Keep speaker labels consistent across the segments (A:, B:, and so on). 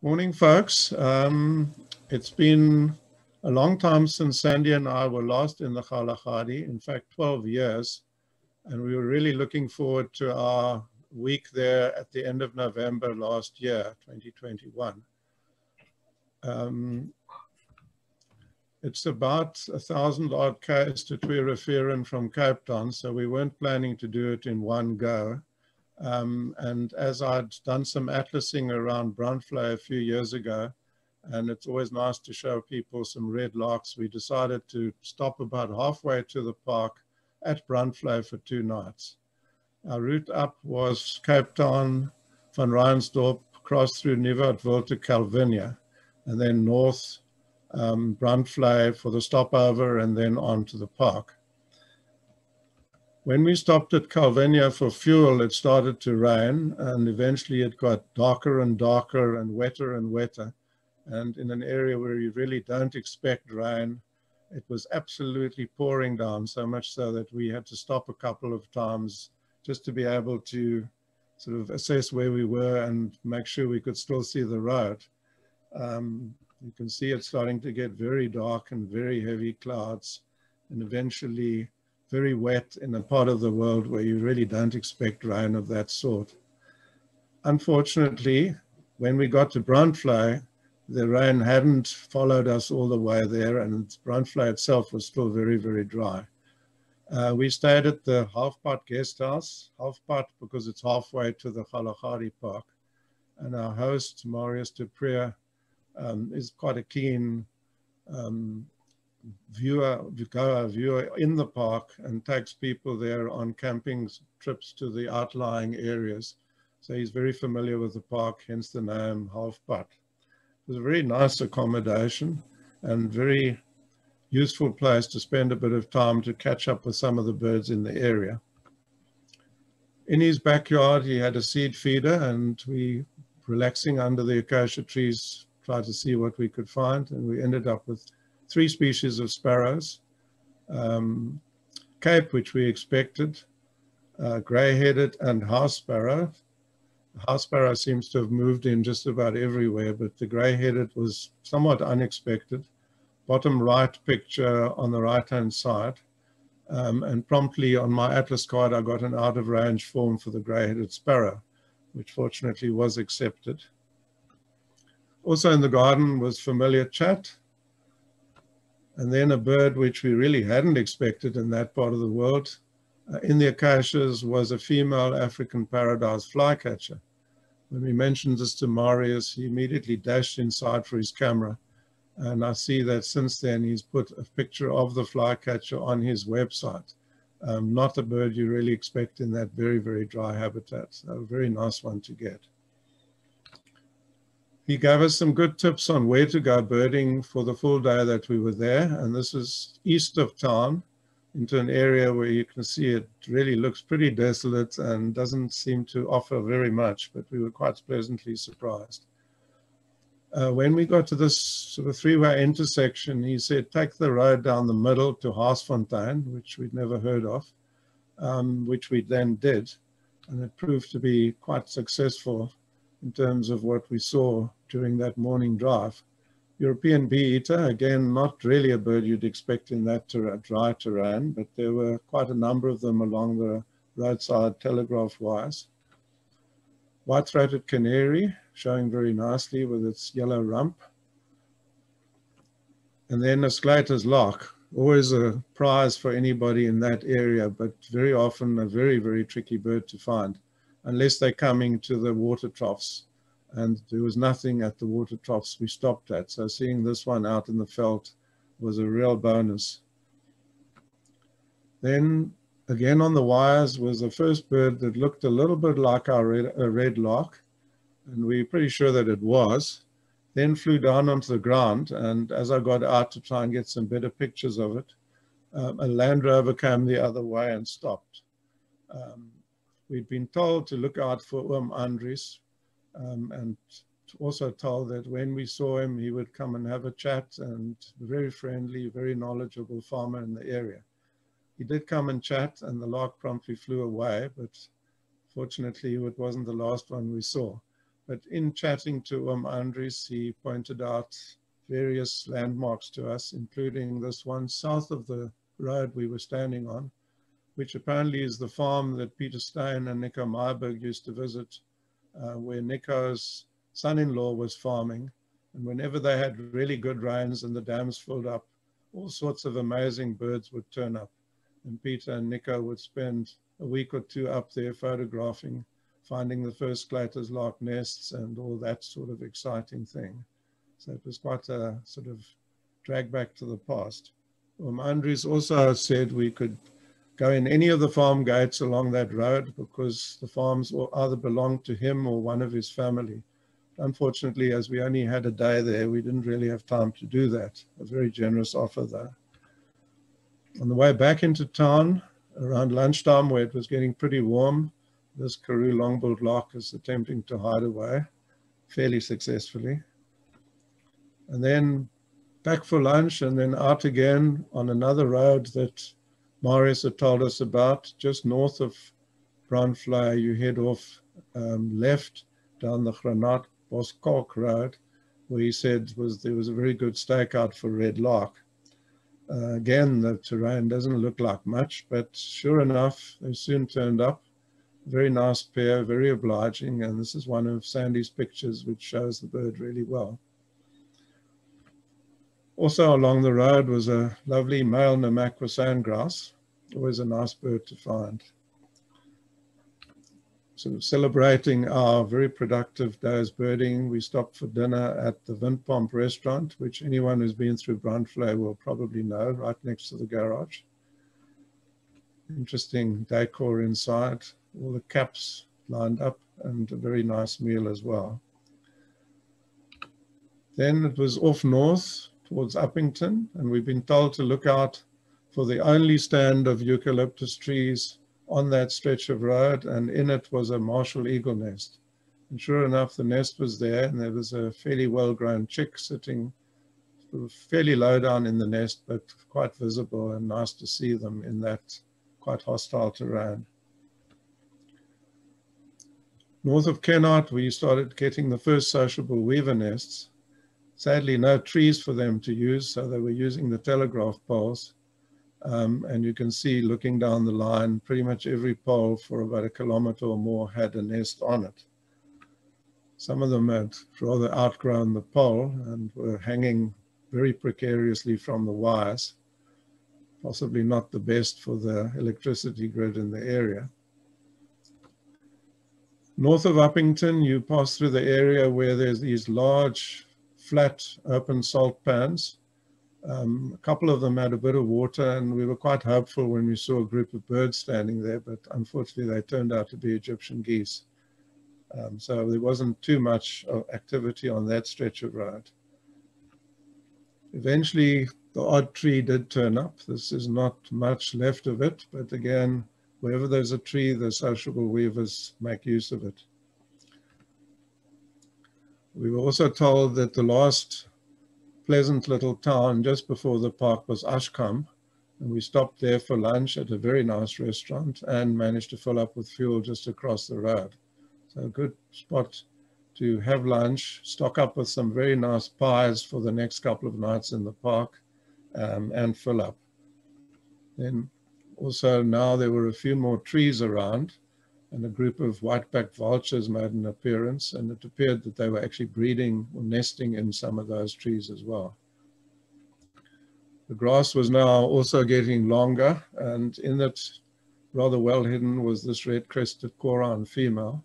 A: Morning, folks. It's been a long time since Sandy and I were last in the Kgalagadi, in fact, 12 years. And we were really looking forward to our week there at the end of November last year, 2021. It's about 1,000 odd k's to Tweerefieren from Cape Town, so we weren't planning to do it in one go. And as I'd done some atlasing around Brandvlei a few years ago, and it's always nice to show people some red larks, we decided to stop about halfway to the park at Brandvlei for 2 nights. Our route up was Cape Town, Van Rensdorp, cross through Nieuwoudtville to Calvinia, and then north Brandvlei for the stopover, and then on to the park. When we stopped at Calvinia for fuel, it started to rain, and eventually it got darker and darker and wetter. And in an area where you really don't expect rain, it was absolutely pouring down, so much so that we had to stop a couple of times just to be able to sort of assess where we were and make sure we could still see the road. You can see it starting to get very dark and very heavy clouds, and eventually very wet in a part of the world where you really don't expect rain of that sort. Unfortunately, when we got to Brandvlei, the rain hadn't followed us all the way there, and Brandvlei itself was still very, very dry. We stayed at the Halfpad guest house, Halfpad because it's halfway to the Kgalagadi Park, and our host, Marius de Preer, is quite a keen viewer in the park and takes people there on camping trips to the outlying areas. So he's very familiar with the park, hence the name Halfpad. It was a very nice accommodation and very useful place to spend a bit of time to catch up with some of the birds in the area. In his backyard, he had a seed feeder, and we, relaxing under the acacia trees, tried to see what we could find, and we ended up with 3 species of sparrows, Cape, which we expected, grey-headed, and house sparrow. The house sparrow seems to have moved in just about everywhere, but the grey-headed was somewhat unexpected. Bottom right picture on the right-hand side, and promptly on my atlas card I got an out-of-range form for the grey-headed sparrow, which fortunately was accepted. Also in the garden was familiar chat, and then a bird which we really hadn't expected in that part of the world. In the acacias was a female African paradise flycatcher. When we mentioned this to Marius, he immediately dashed inside for his camera. And I see that since then he's put a picture of the flycatcher on his website. Not a bird you really expect in that very, very dry habitat. So a very nice one to get. He gave us some good tips on where to go birding for the full day that we were there. And this is east of town into an area where you can see it really looks pretty desolate and doesn't seem to offer very much, but we were quite pleasantly surprised. When we got to this sort of 3-way intersection, he said, take the road down the middle to Haasfontein, which we'd never heard of, which we then did. And it proved to be quite successful in terms of what we saw during that morning drive. European bee-eater, again, not really a bird you'd expect in that dry terrain, but there were quite a number of them along the roadside telegraph wires. White-throated canary, showing very nicely with its yellow rump. And then a Sclater's lark, always a prize for anybody in that area, but very often a very, very tricky bird to find, unless they're coming to the water troughs. And there was nothing at the water troughs we stopped at. So seeing this one out in the veld was a real bonus. Then again on the wires was the first bird that looked a little bit like a red lark, and we're pretty sure that it was. Then flew down onto the ground, and as I got out to try and get some better pictures of it, a Land Rover came the other way and stopped. We'd been told to look out for Andries, and also told that when we saw him, he would come and have a chat, and very friendly, very knowledgeable farmer in the area. He did come and chat, and the lark promptly flew away, but fortunately it wasn't the last one we saw. But in chatting to Andries, he pointed out various landmarks to us, including this one south of the road we were standing on, which apparently is the farm that Peter Stein and Nico Meyerberg used to visit, where Nico's son-in-law was farming. And whenever they had really good rains and the dams filled up, all sorts of amazing birds would turn up. And Peter and Nico would spend a week or two up there photographing, finding the first Claytor's lark nests and all that sort of exciting thing. So it was quite a sort of drag back to the past. Andries also said we could go in any of the farm gates along that road because the farms either belonged to him or one of his family. Unfortunately, as we only had a day there, we didn't really have time to do that. A very generous offer though. On the way back into town, around lunchtime where it was getting pretty warm, this Karoo long-billed lark is attempting to hide away fairly successfully. And then back for lunch and then out again on another road that Marius had told us about, just north of Brandfly. You head off left down the Granat Boskalk road, where he said there was a very good stakeout for red lark. Again, the terrain doesn't look like much, but sure enough, they soon turned up. Very nice pair, very obliging, and this is one of Sandy's pictures which shows the bird really well. Also along the road was a lovely male Namakwa sandgrouse, always a nice bird to find. Sort of celebrating our very productive day's birding, we stopped for dinner at the Windpomp restaurant, which anyone who's been through Brandfly will probably know, right next to the garage. Interesting decor inside, all the caps lined up, and a very nice meal as well. Then it was off north towards Uppington, and we've been told to look out for the only stand of eucalyptus trees on that stretch of road, and in it was a martial eagle nest. And sure enough, the nest was there, and there was a fairly well-grown chick sitting sort of fairly low down in the nest, but quite visible and nice to see them in that quite hostile terrain. North of Kennard, we started getting the first sociable weaver nests. Sadly, no trees for them to use, so they were using the telegraph poles. And you can see looking down the line, pretty much every pole for about 1 kilometer or more had a nest on it. Some of them had rather outgrown the pole and were hanging very precariously from the wires, possibly not the best for the electricity grid in the area. North of Uppington, you pass through the area where there's these large flat open salt pans. A couple of them had a bit of water, and we were quite hopeful when we saw a group of birds standing there, but unfortunately they turned out to be Egyptian geese. So there wasn't too much activity on that stretch of road. Eventually the odd tree did turn up. This is not much left of it, but again, wherever there's a tree, the sociable weavers make use of it. We were also told that the last pleasant little town just before the park was Ashkam, and we stopped there for lunch at a very nice restaurant and managed to fill up with fuel just across the road. So a good spot to have lunch, stock up with some very nice pies for the next couple of nights in the park, and fill up. Then also now there were a few more trees around, and a group of white-backed vultures made an appearance, and it appeared that they were actually breeding or nesting in some of those trees as well. The grass was now also getting longer, and in it, rather well hidden, was this red-crested Koran female.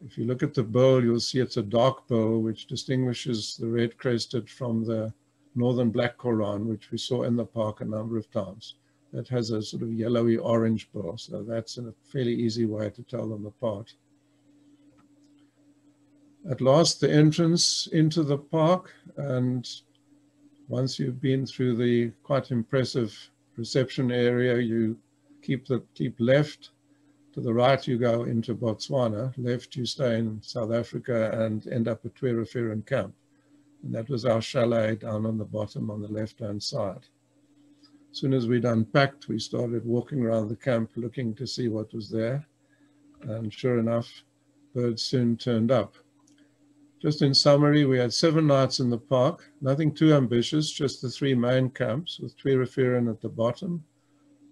A: If you look at the bill, you'll see it's a dark bill, which distinguishes the red-crested from the northern black Koran, which we saw in the park a number of times. That has a sort of yellowy orange bill, so that's a fairly easy way to tell them apart. At last, the entrance into the park, and once you've been through the quite impressive reception area, you keep left. To the right, you go into Botswana. Left, you stay in South Africa and end up at Twereferen Camp. And that was our chalet down on the bottom on the left-hand side. As soon as we'd unpacked, we started walking around the camp looking to see what was there. And sure enough, birds soon turned up. Just in summary, we had 7 nights in the park, nothing too ambitious, just the 3 main camps with Tweerefieren at the bottom,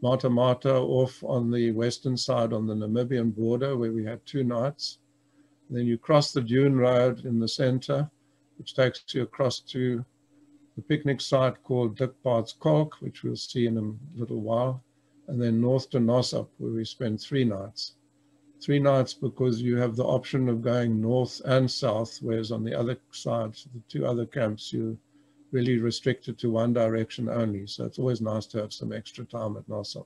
A: Mata Mata off on the western side on the Namibian border where we had 2 nights. Then you cross the dune road in the center, which takes you across to the picnic site called Dikpaard's Kalk, which we'll see in a little while, and then north to Nosop, where we spent 3 nights. 3 nights because you have the option of going north and south, whereas on the other side, the 2 other camps, you're really restricted to one direction only. So it's always nice to have some extra time at Nosop.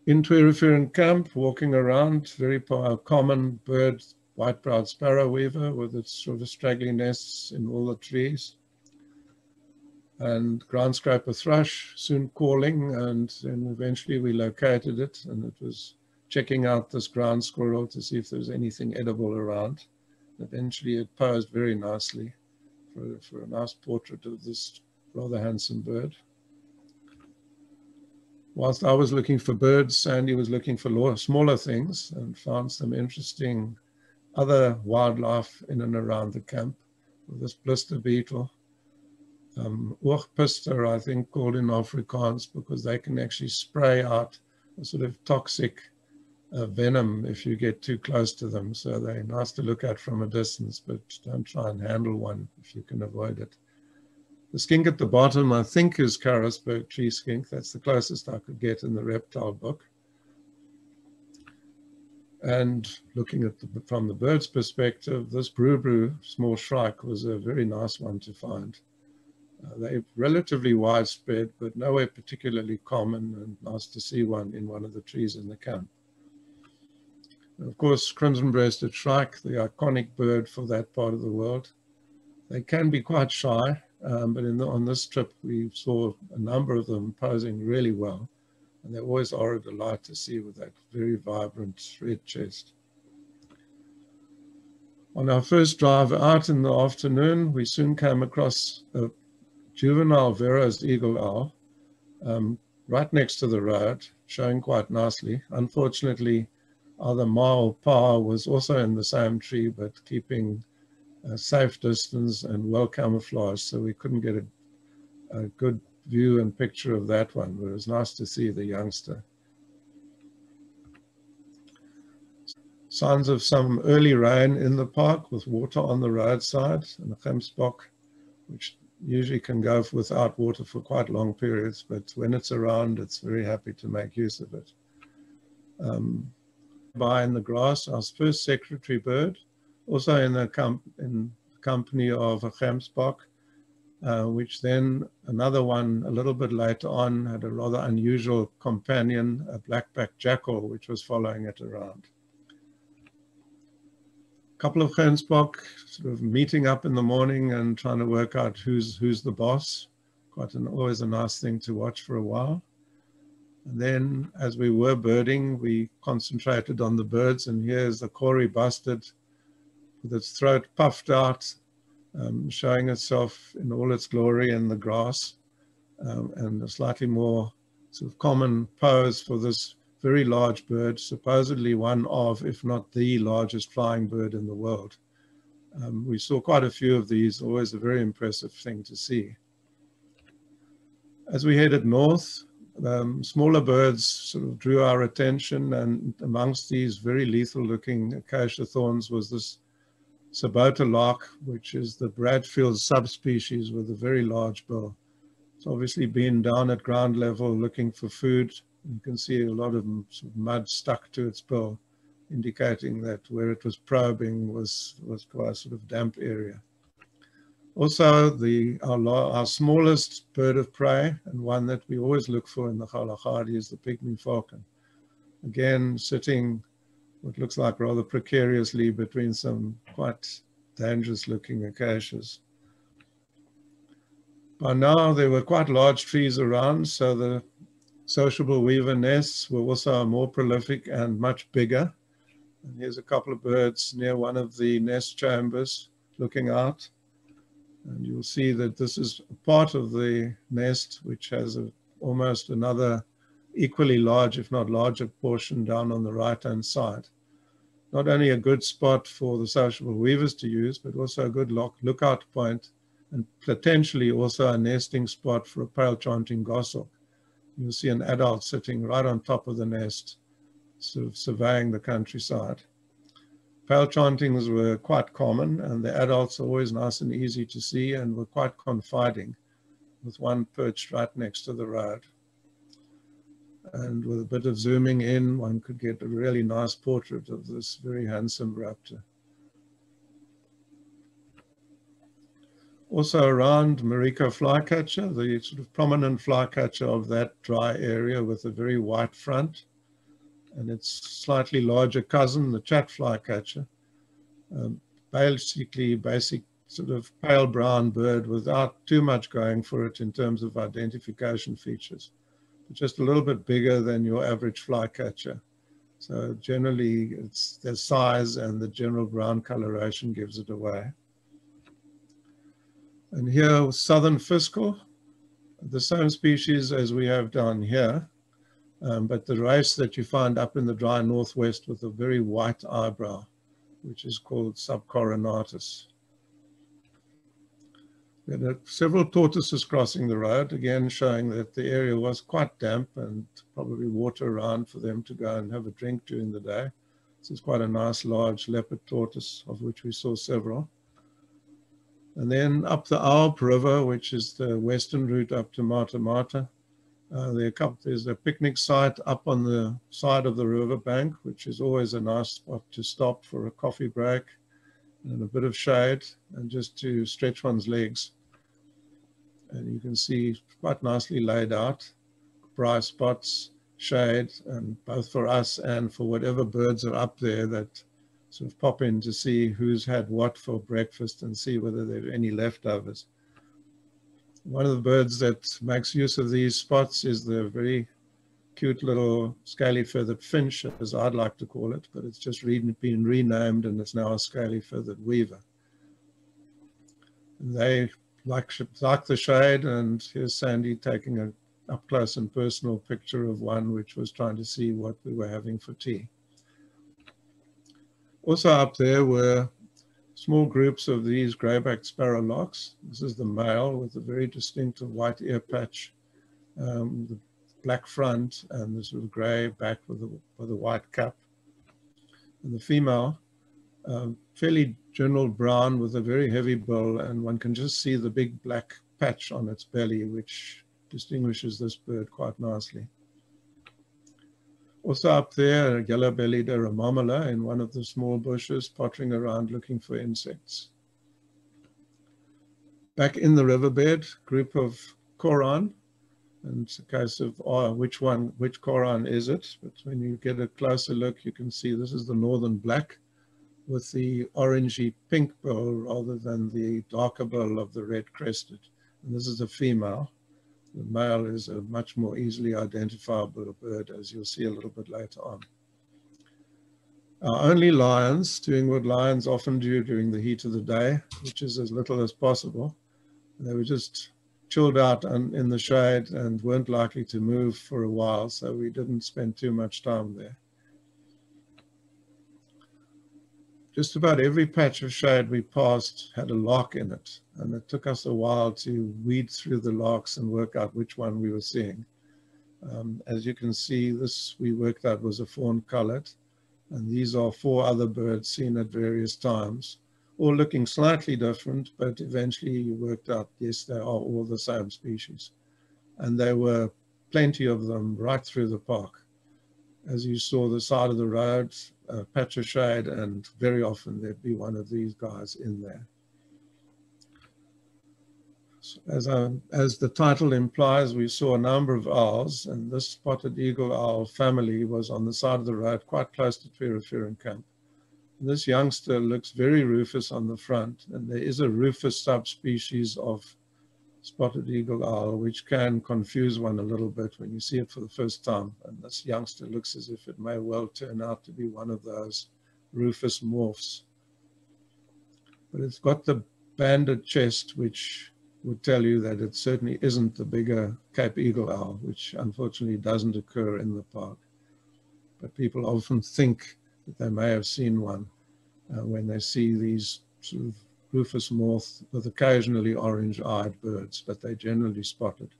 A: In Tweerefieren camp, walking around, very common bird, white-browed sparrow weaver with its sort of straggly nests in all the trees. And ground scraper thrush soon calling, and then eventually we located it, and it was checking out this ground squirrel to see if there was anything edible around. Eventually it posed very nicely for a nice portrait of this rather handsome bird. Whilst I was looking for birds, Sandy was looking for smaller things and found some interesting other wildlife in and around the camp. This blister beetle, oogpister, I think called in Afrikaans, because they can actually spray out a sort of toxic venom if you get too close to them. So they're nice to look at from a distance, but don't try and handle one if you can avoid it. The skink at the bottom, I think, is Karasburg tree skink. That's the closest I could get in the reptile book. And looking at from the bird's perspective, this brew small shrike was a very nice one to find. They're relatively widespread, but nowhere particularly common, and nice to see one in one of the trees in the camp. And of course, crimson-breasted shrike, the iconic bird for that part of the world. They can be quite shy, but on this trip, we saw a number of them posing really well. And they always are a delight to see with that very vibrant red chest. On our first drive out in the afternoon, we soon came across a juvenile Vero's eagle owl right next to the road, showing quite nicely. Unfortunately, either Ma or Pa was also in the same tree, but keeping a safe distance and well camouflaged, so we couldn't get a good view and picture of that one, but it was nice to see the youngster. Signs of some early rain in the park with water on the roadside and a gemsbok, which usually can go without water for quite long periods, but when it's around, it's very happy to make use of it. By in the grass, our first secretary bird, also in the company of a gemsbok, which then another one a little bit later on had a rather unusual companion, a black-backed jackal, which was following it around. A couple of gemsbok sort of meeting up in the morning and trying to work out who's the boss. Always a nice thing to watch for a while. And then as we were birding, we concentrated on the birds, and here's the Kori bustard with its throat puffed out, showing itself in all its glory in the grass, and a slightly more sort of common pose for this very large bird, supposedly one of, if not the largest flying bird in the world. We saw quite a few of these, always a very impressive thing to see. As we headed north, smaller birds sort of drew our attention, and amongst these very lethal looking acacia thorns was this Sabota lark, which is the Bradfield subspecies with a very large bill. It's obviously been down at ground level looking for food. You can see a lot of sort of mud stuck to its bill, indicating that where it was probing was quite a sort of damp area. Also, our smallest bird of prey, and one that we always look for in the Kgalagadi, is the pygmy falcon. Again, sitting what looks like rather precariously between some quite dangerous looking acacias. By now there were quite large trees around, so the sociable weaver nests were also more prolific and much bigger. And here's a couple of birds near one of the nest chambers looking out. And you'll see that this is part of the nest, which has almost another equally large, if not larger, portion down on the right-hand side. not only a good spot for the sociable weavers to use, but also a good lookout point and potentially also a nesting spot for a pale chanting goshawk. You'll see an adult sitting right on top of the nest, sort of surveying the countryside. Pale chantings were quite common, and the adults are always nice and easy to see and were quite confiding, with one perched right next to the road. And with a bit of zooming in, one could get a really nice portrait of this very handsome raptor. Also around Mariko flycatcher, the sort of prominent flycatcher of that dry area with a very white front, and its slightly larger cousin, the chat flycatcher. Basic sort of pale brown bird without too much going for it in terms of identification features, but just a little bit bigger than your average flycatcher. So generally it's their size and the general brown coloration gives it away. And here, southern fiscal, the same species as we have down here, but the race that you find up in the dry northwest with a very white eyebrow, which is called subcoronatus. There are several tortoises crossing the road, again showing that the area was quite damp and probably water around for them to go and have a drink during the day. This is quite a nice large leopard tortoise, of which we saw several. And then up the Alp River, which is the western route up to Mata Mata, there's a picnic site up on the side of the river bank, which is always a nice spot to stop for a coffee break and a bit of shade and just to stretch one's legs. And you can see quite nicely laid out, dry spots, shade, and both for us and for whatever birds are up there that sort of pop in to see who's had what for breakfast and see whether there are any leftovers. One of the birds that makes use of these spots is the very cute little scaly-feathered finch, as I'd like to call it, but it's just been renamed and it's now a scaly-feathered weaver. And they like the shade, and here's Sandy taking an up-close and personal picture of one which was trying to see what we were having for tea. Also up there were small groups of these grey-backed sparrowlarks. This is the male with a very distinctive white ear patch, the black front and the sort of grey back with a white cap. And the female, fairly general brown with a very heavy bill, and one can just see the big black patch on its belly, which distinguishes this bird quite nicely. Also up there, a yellow-bellied aramomala in one of the small bushes, pottering around looking for insects. Back in the riverbed, group of koran, and it's a case of which koran is it? But when you get a closer look, you can see this is the northern black with the orangey pink bill rather than the darker bill of the red-crested. And this is a female. The male is a much more easily identifiable bird, as you'll see a little bit later on. Our only lions, doing what lions often do during the heat of the day, which is as little as possible. They were just chilled out in the shade and weren't likely to move for a while, so we didn't spend too much time there. Just about every patch of shade we passed had a lark in it, and it took us a while to weed through the larks and work out which one we were seeing. As you can see, this we worked out was a fawn-colored, and these are 4 other birds seen at various times, all looking slightly different, but eventually you worked out, yes, they are all the same species. And there were plenty of them right through the park. As you saw the side of the road, a patch of shade, and very often there'd be one of these guys in there. So as the title implies, we saw a number of owls, and this spotted eagle owl family was on the side of the road quite close to Pheropherian Camp. And this youngster looks very rufous on the front, and there is a rufous subspecies of spotted eagle owl, which can confuse one a little bit when you see it for the first time. And this youngster looks as if it may well turn out to be one of those rufous morphs. But it's got the banded chest, which would tell you that it certainly isn't the bigger Cape eagle owl, which unfortunately doesn't occur in the park. But people often think that they may have seen one when they see these sort of rufous moth with occasionally orange-eyed birds, but they're generally spotted.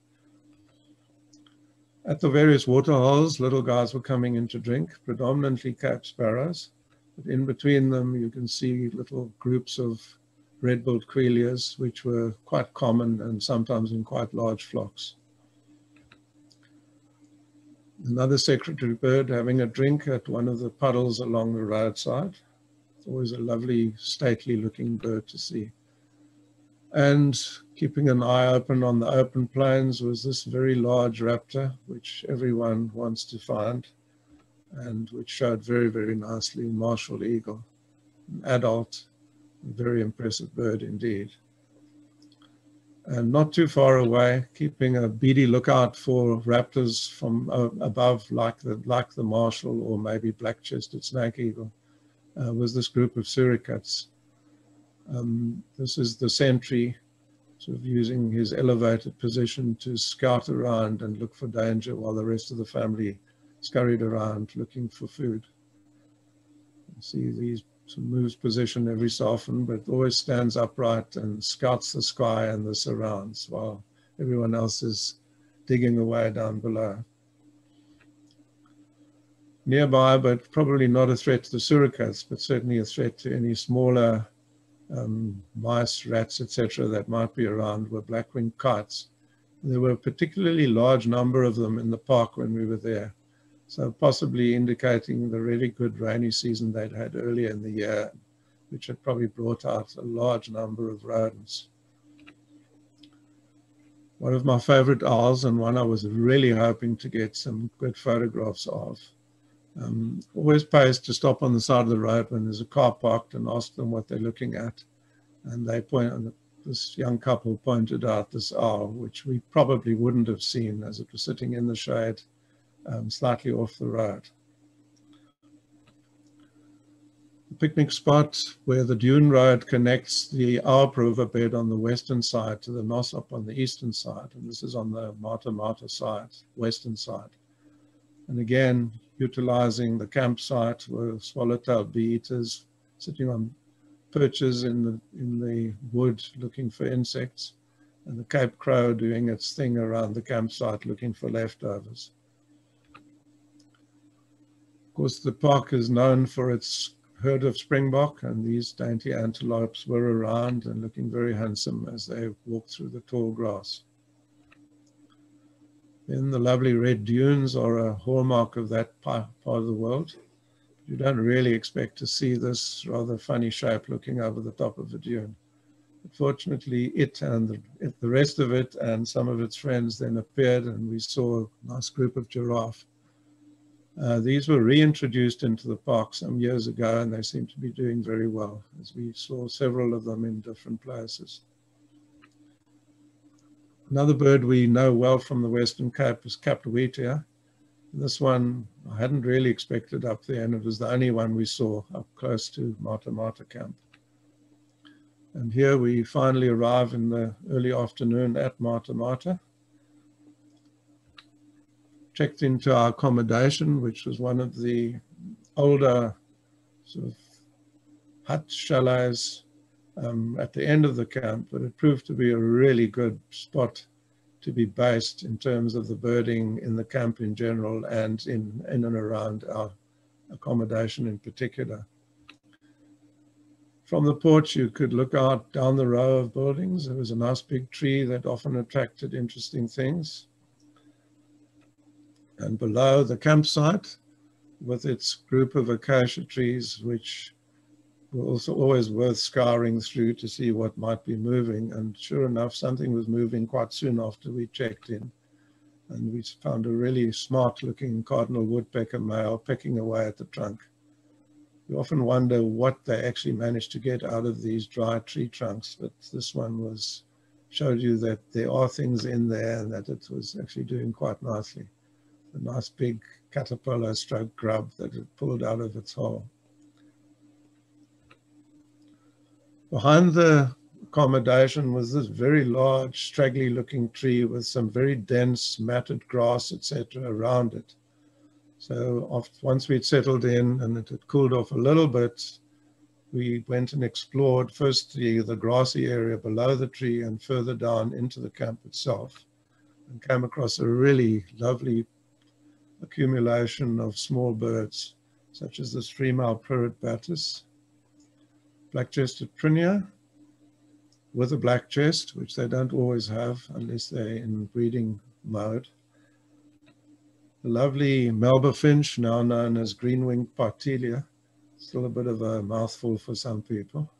A: At the various waterholes, little guys were coming in to drink, predominantly Cape sparrows, but in between them you can see little groups of red-billed quellias, which were quite common and sometimes in quite large flocks. Another secretary bird having a drink at one of the puddles along the roadside. It's always a lovely, stately looking bird to see. And keeping an eye open on the open plains was this very large raptor, which everyone wants to find, and which showed very, very nicely, martial eagle, an adult, a very impressive bird indeed. And not too far away, keeping a beady lookout for raptors from above, like the martial or maybe black-chested snake eagle, was this group of suricats. This is the sentry, sort of using his elevated position to scout around and look for danger while the rest of the family scurried around looking for food. You see these moves position every so often, but always stands upright and scouts the sky and the surrounds while everyone else is digging away down below. Nearby, but probably not a threat to the suricats, but certainly a threat to any smaller mice, rats, etc. that might be around, were black-winged kites. There were a particularly large number of them in the park when we were there, so possibly indicating the really good rainy season they'd had earlier in the year, which had probably brought out a large number of rodents. One of my favorite owls, and one I was really hoping to get some good photographs of. Always pays to stop on the side of the road when there's a car parked and ask them what they're looking at. And they this young couple pointed out this owl, which we probably wouldn't have seen as it was sitting in the shade, slightly off the road. The picnic spot where the dune road connects the Arp riverbed on the western side to the Nosop on the eastern side. And this is on the Mata Mata side, western side. And again, utilizing the campsite were swallow-tailed bee-eaters sitting on perches in the wood looking for insects, and the Cape crow doing its thing around the campsite looking for leftovers. Of course, the park is known for its herd of springbok, and these dainty antelopes were around and looking very handsome as they walked through the tall grass. Then the lovely red dunes are a hallmark of that part of the world. You don't really expect to see this rather funny shape looking over the top of a dune. But fortunately, it and the rest of it and some of its friends then appeared, and we saw a nice group of giraffe. These were reintroduced into the park some years ago, and they seem to be doing very well, as we saw several of them in different places. Another bird we know well from the Western Cape is Capuetia. This one I hadn't really expected up there, and it was the only one we saw up close to Mata Mata camp. And here we finally arrive in the early afternoon at Mata Mata. Checked into our accommodation, which was one of the older sort of hut chalets at the end of the camp, but it proved to be a really good spot to be based in terms of the birding in the camp in general and in and around our accommodation in particular. From the porch, you could look out down the row of buildings. There was a nice big tree that often attracted interesting things. And below the campsite, with its group of acacia trees, which were also always worth scouring through to see what might be moving. And sure enough, something was moving quite soon after we checked in. And we found a really smart-looking cardinal woodpecker male pecking away at the trunk. You often wonder what they actually managed to get out of these dry tree trunks, but this one showed you that there are things in there and that it was actually doing quite nicely. A nice big caterpillar stroke grub that it pulled out of its hole. Behind the accommodation was this very large, straggly-looking tree with some very dense, matted grass, etc., around it. So once we'd settled in and it had cooled off a little bit, we went and explored first the grassy area below the tree and further down into the camp itself, and came across a really lovely accumulation of small birds, such as this 3-mile pirate batis, black-chested prinia with a black chest, which they don't always have unless they're in breeding mode. The lovely Melba finch, now known as green-winged partelia, still a bit of a mouthful for some people.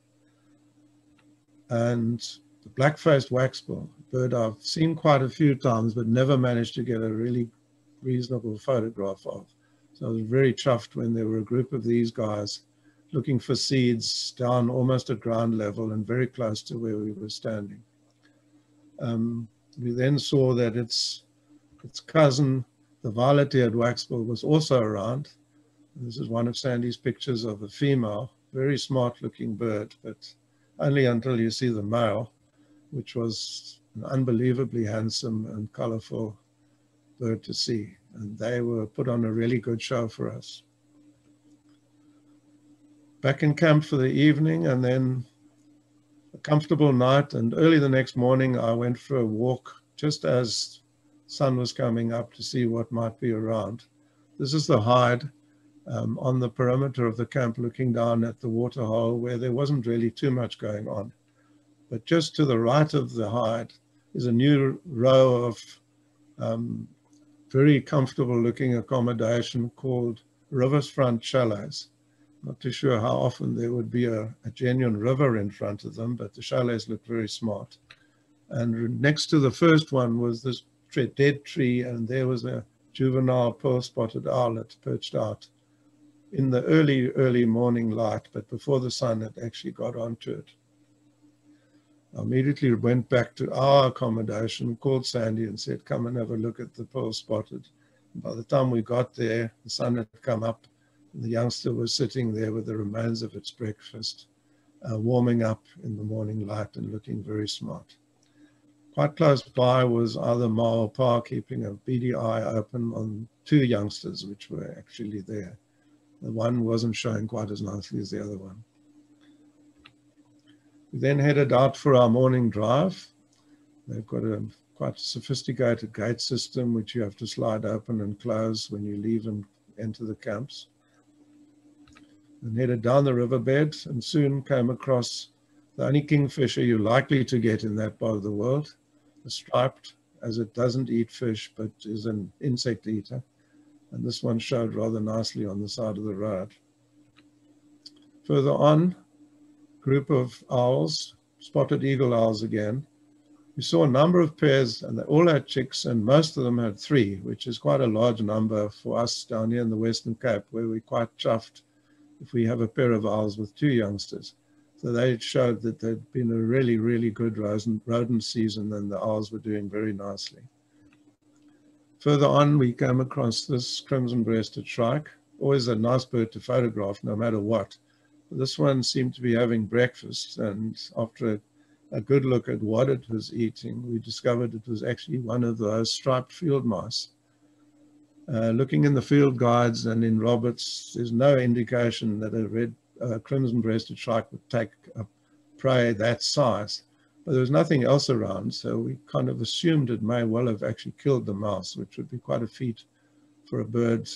A: And the black-faced waxbill, a bird I've seen quite a few times, but never managed to get a really reasonable photograph of. So I was very chuffed when there were a group of these guys looking for seeds down almost at ground level and very close to where we were standing. We then saw that its cousin, the violet-eared waxbill, was also around. This is one of Sandy's pictures of a female, very smart-looking bird, but only until you see the male, which was an unbelievably handsome and colorful bird to see. And they were put on a really good show for us. Back in camp for the evening, and then a comfortable night, and early the next morning I went for a walk just as sun was coming up to see what might be around. This is the hide on the perimeter of the camp, looking down at the waterhole where there wasn't really too much going on. But just to the right of the hide is a new row of very comfortable looking accommodation called riverfront chalets. Not too sure how often there would be a genuine river in front of them, but the chalets look very smart. And next to the first one was this dead tree, and there was a juvenile pearl-spotted owlet perched out in the early morning light, but before the sun had actually got onto it. I immediately went back to our accommodation, called Sandy and said, come and have a look at the pearl-spotted. By the time we got there, the sun had come up. The youngster was sitting there with the remains of its breakfast, warming up in the morning light and looking very smart. Quite close by was either Ma or Pa keeping a beady eye open on 2 youngsters, which were actually there. The one wasn't showing quite as nicely as the other one. We then headed out for our morning drive. They've got a quite sophisticated gate system, which you have to slide open and close when you leave and enter the camps. And headed down the riverbed and soon came across the only kingfisher you're likely to get in that part of the world, the striped, as it doesn't eat fish but is an insect eater. And this one showed rather nicely on the side of the road. Further on, group of owls, spotted eagle owls again. We saw a number of pairs and they all had chicks, and most of them had 3, which is quite a large number for us down here in the Western Cape, where we're quite chuffed if we have a pair of owls with 2 youngsters. So they showed that there'd been a really, really good rodent season and the owls were doing very nicely. Further on, we came across this crimson-breasted shrike, always a nice bird to photograph no matter what. This one seemed to be having breakfast, and after a good look at what it was eating, we discovered it was actually one of those striped field mice. Looking in the field guides and in Roberts, there's no indication that a crimson-breasted shrike would take a prey that size. But there was nothing else around, so we kind of assumed it may well have actually killed the mouse, which would be quite a feat for a bird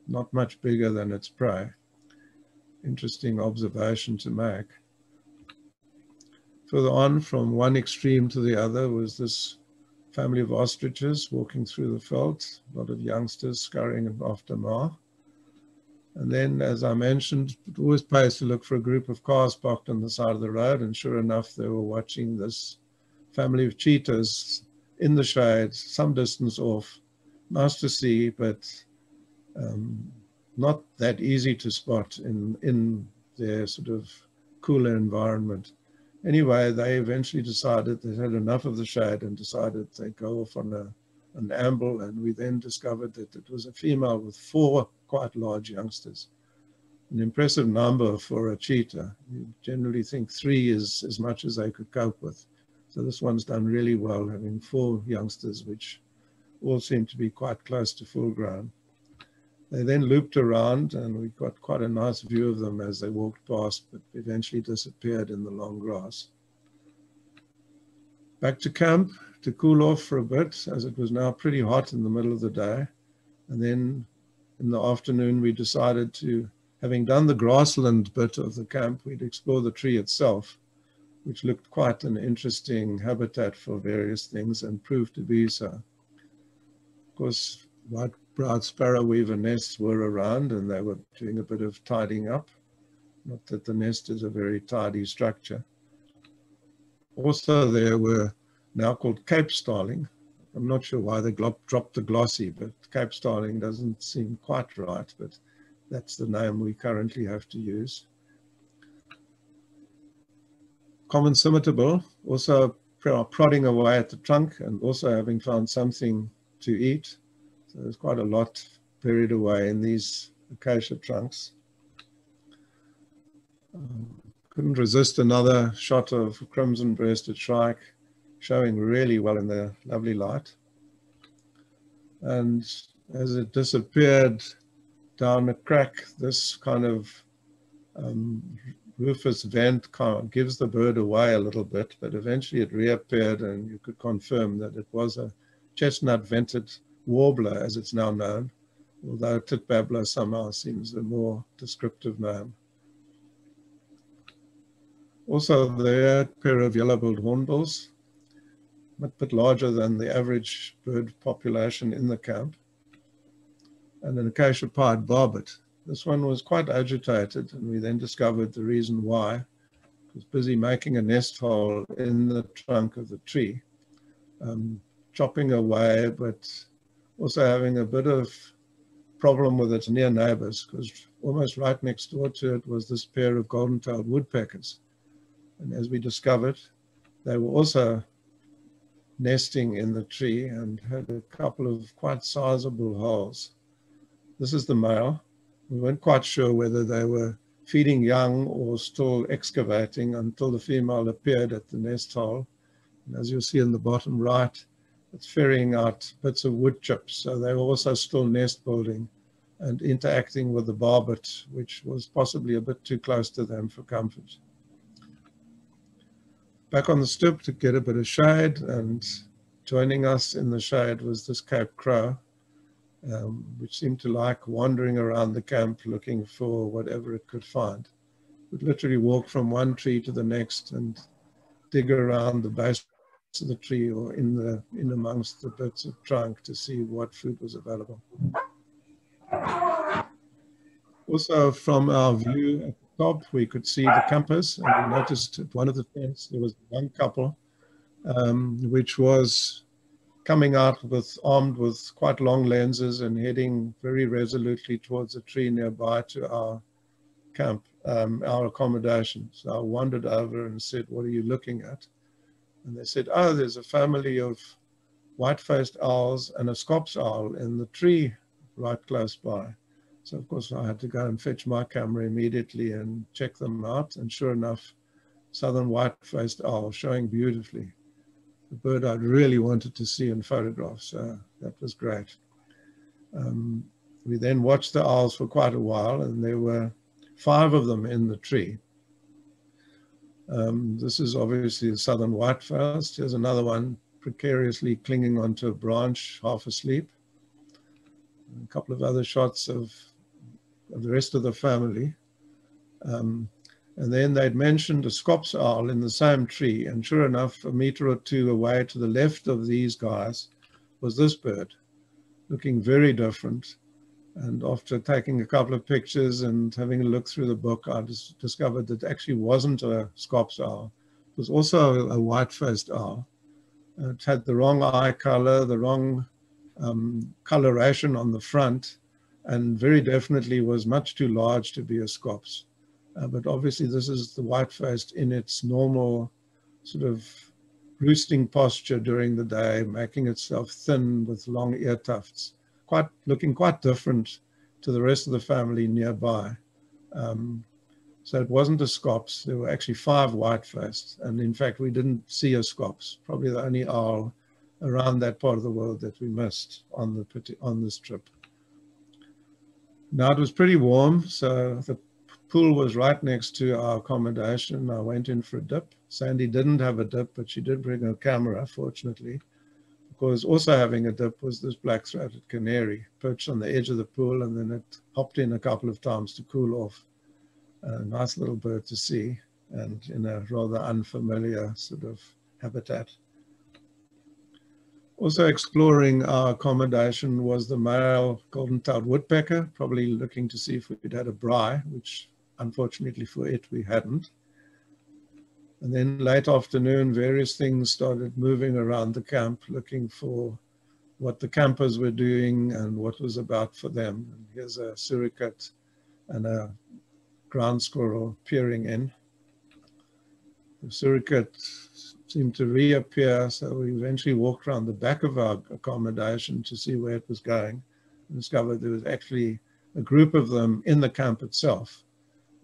A: not much bigger than its prey. Interesting observation to make. Further on, from one extreme to the other, was this family of ostriches walking through the veldt, a lot of youngsters scurrying after Ma. And then, as I mentioned, it always pays to look for a group of cars parked on the side of the road, and sure enough, they were watching this family of cheetahs in the shade, some distance off. Nice to see, but not that easy to spot in their sort of cooler environment. Anyway, they eventually decided they had enough of the shade and decided they'd go off on an amble, and we then discovered that it was a female with 4 quite large youngsters. An impressive number for a cheetah. You generally think 3 is as much as they could cope with. So this one's done really well, having 4 youngsters, which all seem to be quite close to full grown. They then looped around, and we got quite a nice view of them as they walked past, but eventually disappeared in the long grass. Back to camp to cool off for a bit, as it was now pretty hot in the middle of the day. And then in the afternoon, we decided to, having done the grassland bit of the camp, we'd explore the tree itself, which looked quite an interesting habitat for various things and proved to be so. Of course, white-browed sparrow weaver nests were around, and they were doing a bit of tidying up. Not that the nest is a very tidy structure. Also, there were now called Cape starling. I'm not sure why they dropped the glossy, but Cape starling doesn't seem quite right, but that's the name we currently have to use. Common Sociable, also prodding away at the trunk and also having found something to eat. So there's quite a lot buried away in these acacia trunks. Couldn't resist another shot of crimson-breasted shrike, showing really well in the lovely light. And as it disappeared down a crack, this kind of rufous vent kind of gives the bird away a little bit, but eventually it reappeared, and you could confirm that it was a chestnut-vented warbler, as it's now known, although tit babbler somehow seems a more descriptive name. Also there, a pair of yellow-billed hornbills, a bit larger than the average bird population in the camp, and an acacia-pied barbet. This one was quite agitated, and we then discovered the reason why. It was busy making a nest hole in the trunk of the tree, chopping away, but also having a bit of problem with its near neighbors, because almost right next door to it was this pair of golden-tailed woodpeckers. And as we discovered, they were also nesting in the tree and had a couple of quite sizable holes. This is the male. We weren't quite sure whether they were feeding young or still excavating until the female appeared at the nest hole. And as you'll see in the bottom right, it's ferrying out bits of wood chips. So they were also still nest building and interacting with the barbet, which was possibly a bit too close to them for comfort. Back on the stoop to get a bit of shade, and joining us in the shade was this Cape crow, which seemed to like wandering around the camp looking for whatever it could find. It would literally walk from one tree to the next and dig around the base of the tree or in amongst the bits of trunk to see what food was available. Also, from our view at the top, we could see the campers, and we noticed at one of the tents there was a young couple, which was coming out armed with quite long lenses and heading very resolutely towards a tree nearby to our camp, our accommodation. So I wandered over and said, "What are you looking at?" And they said, "Oh, there's a family of white-faced owls and a scops owl in the tree right close by." So of course I had to go and fetch my camera immediately and check them out. And sure enough, southern white-faced owl showing beautifully. The bird I'd really wanted to see in photographs, so that was great. We then watched the owls for quite a while, and there were 5 of them in the tree. This is obviously the southern white-faced. Here's another one precariously clinging onto a branch, half asleep. A couple of other shots of the rest of the family. And then they'd mentioned a scops owl in the same tree, and sure enough, a meter or two away to the left of these guys was this bird, looking very different. And after taking a couple of pictures and having a look through the book, I discovered that it actually wasn't a scops owl. It was also a white-faced owl. It had the wrong eye color, the wrong coloration on the front, and very definitely was much too large to be a scops. But obviously this is the white-faced in its normal sort of roosting posture during the day, making itself thin with long ear tufts, looking quite different to the rest of the family nearby. So it wasn't a scops. There were actually 5 white-faced, and in fact we didn't see a scops, probably the only owl around that part of the world that we missed on this trip. Now it was pretty warm, so the pool was right next to our accommodation. I went in for a dip. Sandy didn't have a dip, but she did bring her camera, fortunately, because also having a dip was this black-throated canary, perched on the edge of the pool, and then it hopped in a couple of times to cool off. A nice little bird to see, and in a rather unfamiliar sort of habitat. Also exploring our accommodation was the male golden-tailed woodpecker, probably looking to see if we'd had a braai, which unfortunately for it we hadn't. And then late afternoon, various things started moving around the camp, looking for what the campers were doing and what was about for them. And here's a suricate and a ground squirrel peering in. The suricate seemed to reappear, so we eventually walked around the back of our accommodation to see where it was going and discovered there was actually a group of them in the camp itself.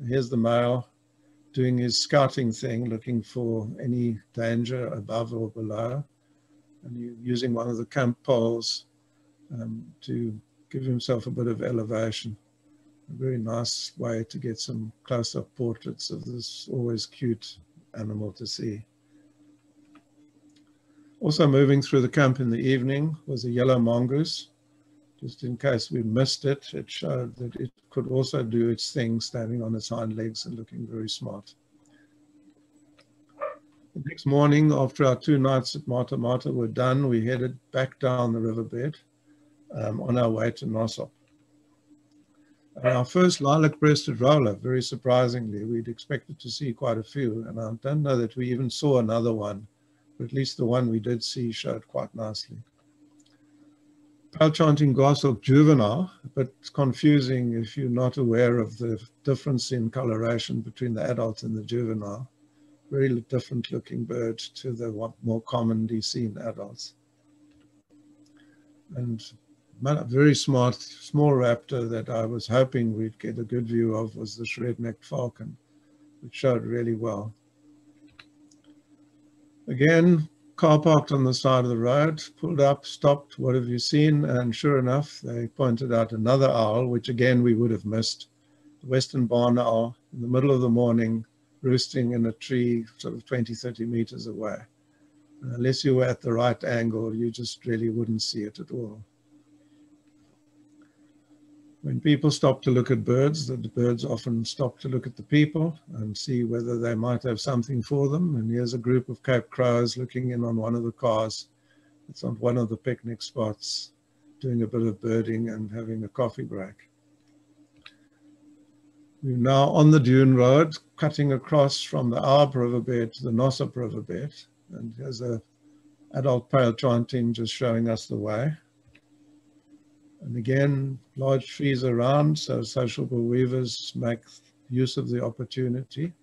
A: Here's the male doing his scouting thing, looking for any danger above or below, and using one of the camp poles to give himself a bit of elevation. A very nice way to get some close-up portraits of this always cute animal to see. Also moving through the camp in the evening was a yellow mongoose. Just in case we missed it, it showed that it could also do its thing, standing on its hind legs and looking very smart. The next morning, after our 2 nights at Mata Mata were done, we headed back down the riverbed on our way to Nosop. Our first lilac-breasted roller, very surprisingly, we'd expected to see quite a few, and I don't know that we even saw another one, but at least the one we did see showed quite nicely. Pale-chanting goshawk juvenile, but confusing if you're not aware of the difference in coloration between the adult and the juvenile. Very different looking bird to the more commonly seen adults. And a very smart small raptor that I was hoping we'd get a good view of was the Redneck Falcon, which showed really well. Again, car parked on the side of the road, pulled up, stopped, what have you seen? And sure enough, they pointed out another owl, which again we would have missed. The western barn owl in the middle of the morning, roosting in a tree sort of 20, 30 meters away. And unless you were at the right angle, you just really wouldn't see it at all. When people stop to look at birds, the birds often stop to look at the people and see whether they might have something for them. And here's a group of Cape crows looking in on one of the cars. It's on one of the picnic spots, doing a bit of birding and having a coffee break. We're now on the dune road, cutting across from the Arb riverbed to the Nosop riverbed. And here's an adult pale chanting just showing us the way. And again, large trees around, so sociable weavers make use of the opportunity.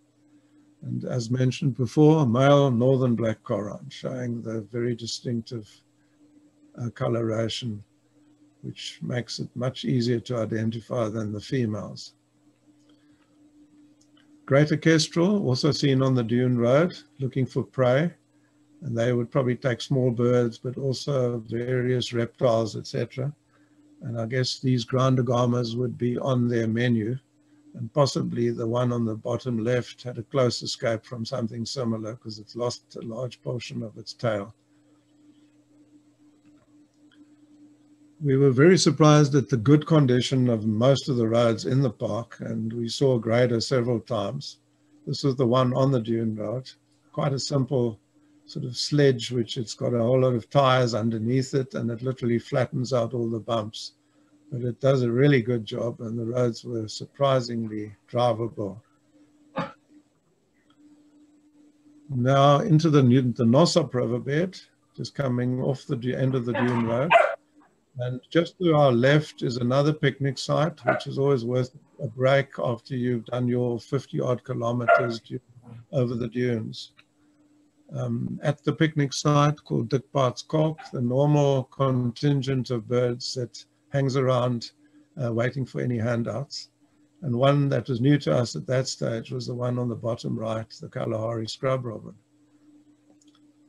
A: And as mentioned before, a male northern black coron, showing the very distinctive coloration, which makes it much easier to identify than the females. Greater kestrel, also seen on the dune road, looking for prey. And they would probably take small birds, but also various reptiles, etc. And I guess these groundogamas would be on their menu, and possibly the one on the bottom left had a close escape from something similar because it's lost a large portion of its tail. We were very surprised at the good condition of most of the roads in the park, and we saw a grader several times. This was the one on the dune road, quite a simple sort of sledge, which it's got a whole lot of tires underneath it, and it literally flattens out all the bumps. But it does a really good job, and the roads were surprisingly drivable. Now into the Nosop riverbed, just coming off the end of the dune road. And just to our left is another picnic site, which is always worth a break after you've done your 50-odd kilometers over the dunes. At the picnic site called Dick Bart's Kalk, the normal contingent of birds that hangs around waiting for any handouts. And one that was new to us at that stage was the one on the bottom right, the Kalahari scrub robin.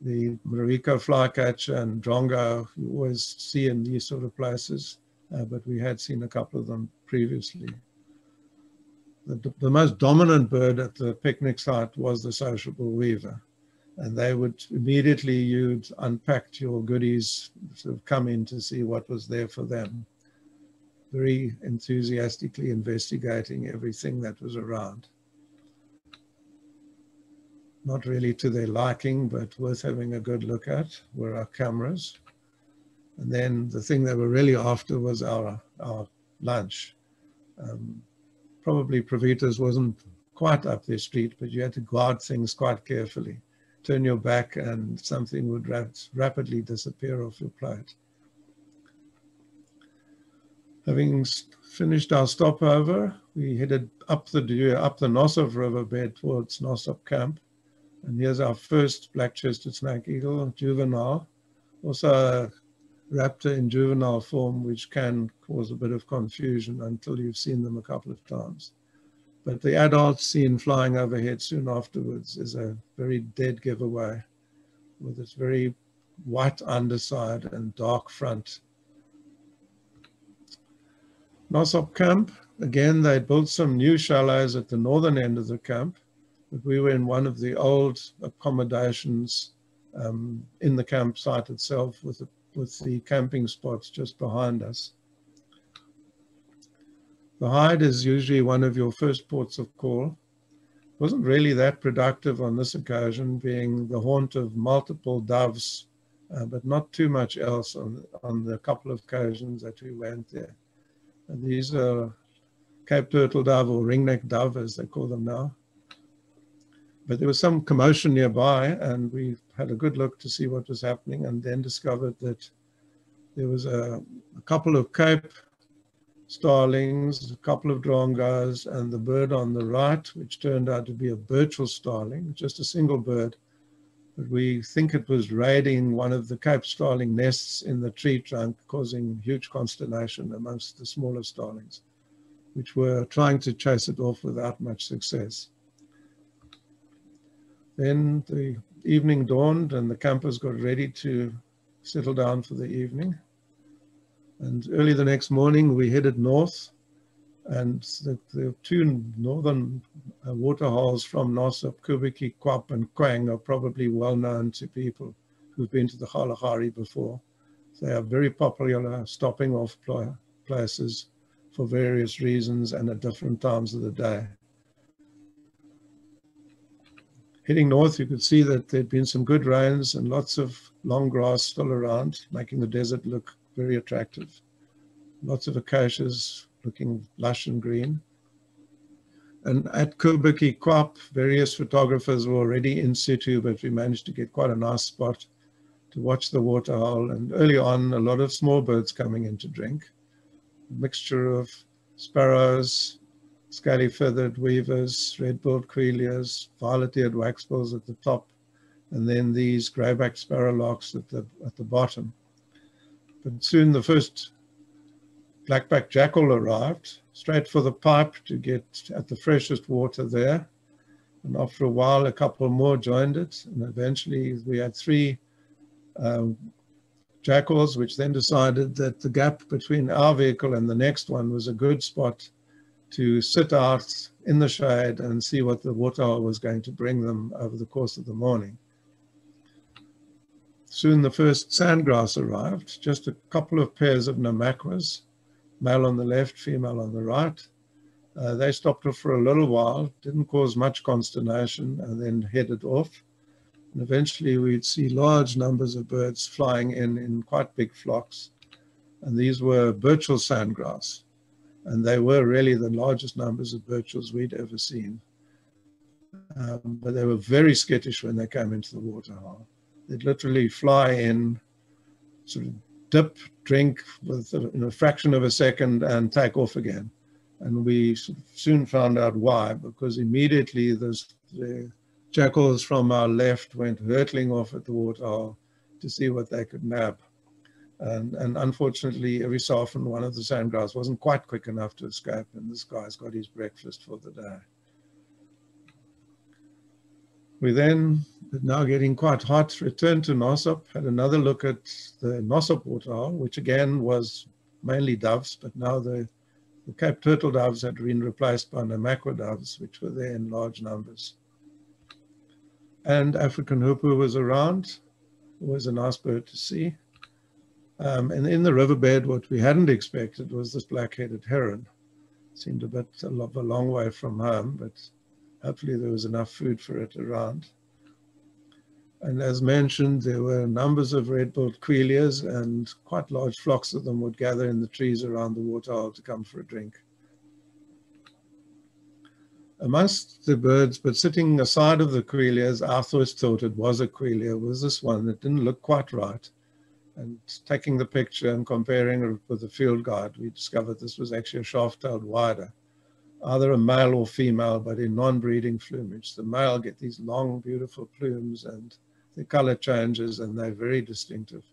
A: The Mariko flycatcher and drongo you always see in these sort of places, but we had seen a couple of them previously. The most dominant bird at the picnic site was the sociable weaver. And they would immediately, you'd unpacked your goodies, sort of come in to see what was there for them. Very enthusiastically investigating everything that was around. Not really to their liking, but worth having a good look at were our cameras. And then the thing they were really after was our lunch. Probably Provitas wasn't quite up their street, but you had to guard things quite carefully. Turn your back and something would rapidly disappear off your plate. Having finished our stopover, we headed up the Nosop riverbed towards Nosop Camp. And here's our first black-chested snake eagle, juvenile. Also a raptor in juvenile form, which can cause a bit of confusion until you've seen them a couple of times. But the adult seen flying overhead soon afterwards is a very dead giveaway with its very white underside and dark front. Nosop Camp, again, they built some new chalets at the northern end of the camp, but we were in one of the old accommodations in the campsite itself with the camping spots just behind us. The hide is usually one of your first ports of call. It wasn't really that productive on this occasion, being the haunt of multiple doves, but not too much else on the couple of occasions that we went there. And these are Cape turtle dove or ringneck dove, as they call them now. But there was some commotion nearby, and we had a good look to see what was happening, and then discovered that there was a couple of Cape starlings, a couple of drongos, and the bird on the right, which turned out to be a Birchall starling, just a single bird. But we think it was raiding one of the Cape starling nests in the tree trunk, causing huge consternation amongst the smaller starlings, which were trying to chase it off without much success. Then the evening dawned and the campers got ready to settle down for the evening. And early the next morning, we headed north, and the two northern waterholes from Nosop, Kubiki, Kwap, and Kwang are probably well known to people who've been to the Kgalagadi before. They are very popular stopping off places for various reasons and at different times of the day. Heading north, you could see that there'd been some good rains and lots of long grass still around, making the desert look very attractive. Lots of acacias looking lush and green. And at Kubiki Kwap, various photographers were already in situ, but we managed to get quite a nice spot to watch the waterhole. And early on, a lot of small birds coming in to drink. A mixture of sparrows, scaly-feathered weavers, red-billed quailias, violet-eared waxbills at the top, and then these greyback sparrowlarks at the bottom. But soon the first blackback jackal arrived, straight for the pipe to get at the freshest water there. And after a while, a couple more joined it. And eventually we had three jackals, which then decided that the gap between our vehicle and the next one was a good spot to sit out in the shade and see what the waterhole was going to bring them over the course of the morning. Soon the first sandgrass arrived, just a couple of pairs of namaquas, male on the left, female on the right. They stopped off for a little while, didn't cause much consternation, and then headed off. And eventually we'd see large numbers of birds flying in quite big flocks. And these were Birchall sandgrass. And they were really the largest numbers of Birchalls we'd ever seen. But they were very skittish when they came into the waterhole. They'd literally fly in, sort of dip, drink in a fraction of a second and take off again. And we sort of soon found out why, because immediately the jackals from our left went hurtling off at the waterhole to see what they could nab. And unfortunately, every so often, one of the sandgrass wasn't quite quick enough to escape, and this guy's got his breakfast for the day. We then, now getting quite hot, returned to Nosop, had another look at the Nosop waterhole, which again was mainly doves, but now the The Cape turtle doves had been replaced by Namaqua doves, which were there in large numbers. And African hoopoe was around, always a nice bird to see. And in the riverbed, what we hadn't expected was this black-headed heron. Seemed a long way from home, but hopefully there was enough food for it around. And as mentioned, there were numbers of red-billed quailias, and quite large flocks of them would gather in the trees around the waterhole to come for a drink. Amongst the birds, but sitting aside of the quailias, I first thought it was a quailia, was this one that didn't look quite right. And taking the picture and comparing it with the field guide, we discovered this was actually a shaft-tailed wider, either a male or female, but in non-breeding plumage. The male get these long, beautiful plumes, and the color changes, and they're very distinctive.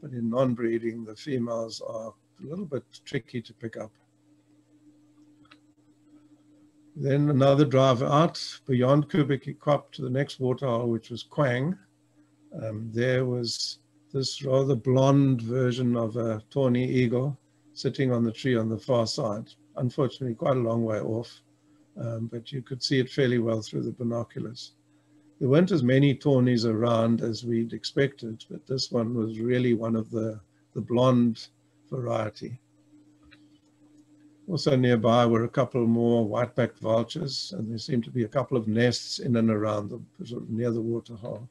A: But in non-breeding, the females are a little bit tricky to pick up. Then another drive out beyond Kgalagadi Transfrontier to the next waterhole, which was Quang. There was this rather blonde version of a tawny eagle sitting on the tree on the far side. Unfortunately, quite a long way off, but you could see it fairly well through the binoculars. There weren't as many tawnies around as we'd expected, but this one was really one of the blonde variety. Also nearby were a couple more white-backed vultures, and there seemed to be a couple of nests in and around them, sort of near the waterhole.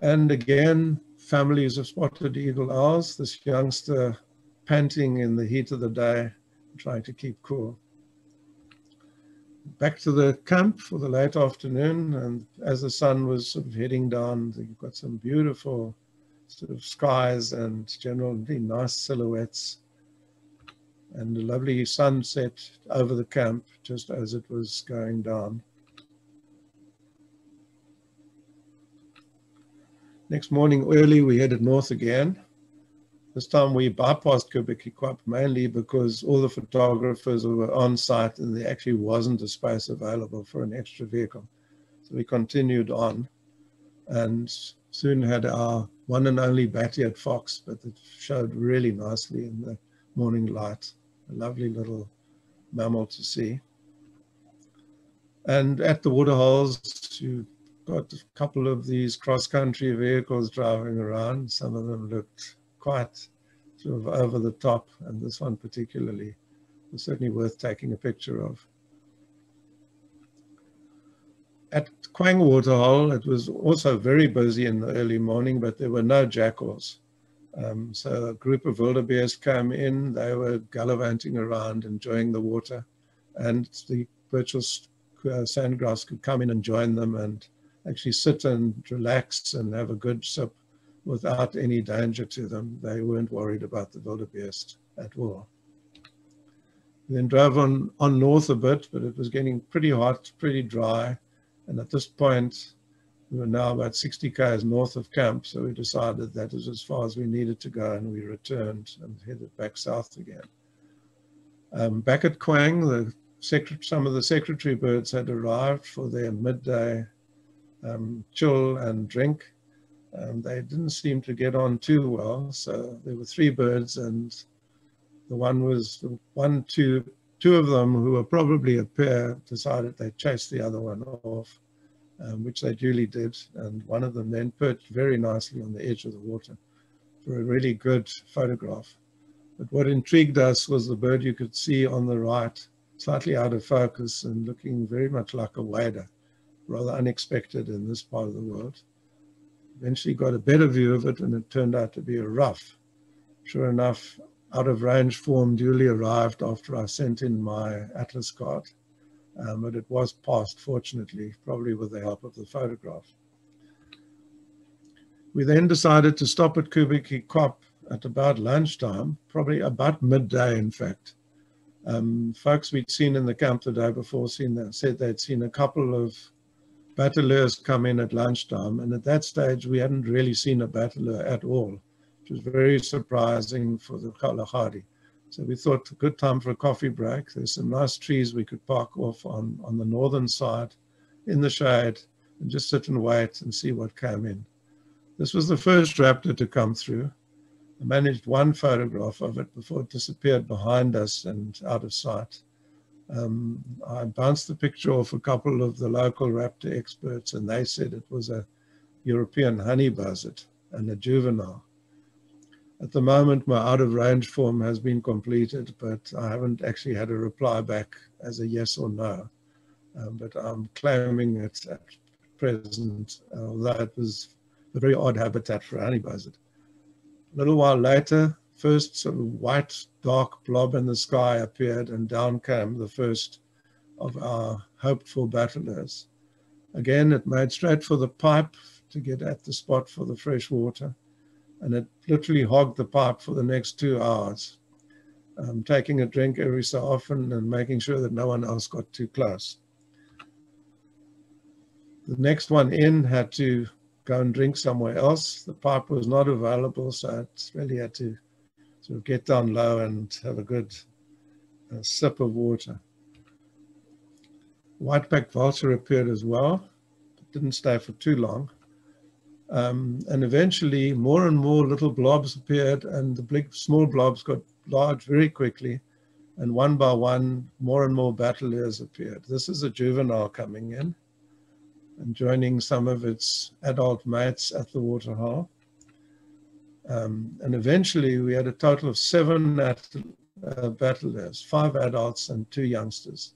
A: And again, families of spotted eagle owls, this youngster panting in the heat of the day, trying to keep cool. Back to the camp for the late afternoon, and as the sun was sort of heading down, you've got some beautiful sort of skies and generally nice silhouettes, and a lovely sunset over the camp just as it was going down. Next morning early, we headed north again. This time we bypassed Kgalagadi Transfrontier mainly because all the photographers were on site and there actually wasn't a space available for an extra vehicle. So we continued on and soon had our one and only Battiat fox, but it showed really nicely in the morning light. A lovely little mammal to see. And at the waterholes, you got a couple of these cross-country vehicles driving around. Some of them looked quite sort of over the top, and this one particularly was certainly worth taking a picture of. At Quang Waterhole, it was also very busy in the early morning, but there were no jackals. So a group of wildebeest came in. They were gallivanting around, enjoying the water, and the virtual sandgrouse could come in and join them and actually sit and relax and have a good sip without any danger to them. They weren't worried about the wildebeest at all. We then drove on north a bit, but it was getting pretty hot, pretty dry. And at this point, we were now about 60 km north of camp. So we decided that was as far as we needed to go, and we returned and headed back south again. Back at Quang, some of the secretary birds had arrived for their midday chill and drink. They didn't seem to get on too well. So there were 3 birds, and two of them, who were probably a pair, decided they'd chase the other one off, which they duly did. And one of them then perched very nicely on the edge of the water for a really good photograph. But what intrigued us was the bird you could see on the right, slightly out of focus and looking very much like a wader, rather unexpected in this part of the world. Eventually got a better view of it, and it turned out to be a ruff. Sure enough, out of range form duly arrived after I sent in my atlas card, but it was passed, fortunately, probably with the help of the photograph. We then decided to stop at Kgalagadi Transfrontier at about lunchtime, probably about midday, in fact. Folks we'd seen in the camp the day before said they'd seen a couple of bateleurs come in at lunchtime, and at that stage we hadn't really seen a bateleur at all, which was very surprising for the Kgalagadi. So we thought a good time for a coffee break. There's some nice trees we could park off on the northern side in the shade and just sit and wait and see what came in. This was the first raptor to come through. I managed one photograph of it before it disappeared behind us and out of sight. I bounced the picture off a couple of the local raptor experts, and they said it was a European honey buzzard and a juvenile. At the moment, my out-of-range form has been completed, but I haven't actually had a reply back as a yes or no. But I'm claiming it at present, although it was a very odd habitat for a honey buzzard. A little while later, first sort of white, dark blob in the sky appeared, and down came the first of our hoped-for battlers. Again, it made straight for the pipe to get at the spot for the fresh water, and it literally hogged the pipe for the next 2 hours, taking a drink every so often and making sure that no one else got too close. The next one in had to go and drink somewhere else. The pipe was not available, so it really had to sort of get down low and have a good sip of water. White-backed vulture appeared as well, but didn't stay for too long. And eventually, more and more little blobs appeared, and the small blobs got large very quickly. And one by one, more and more battlers appeared. This is a juvenile coming in and joining some of its adult mates at the waterhole. And eventually, we had a total of 7 battlers, 5 adults and 2 youngsters.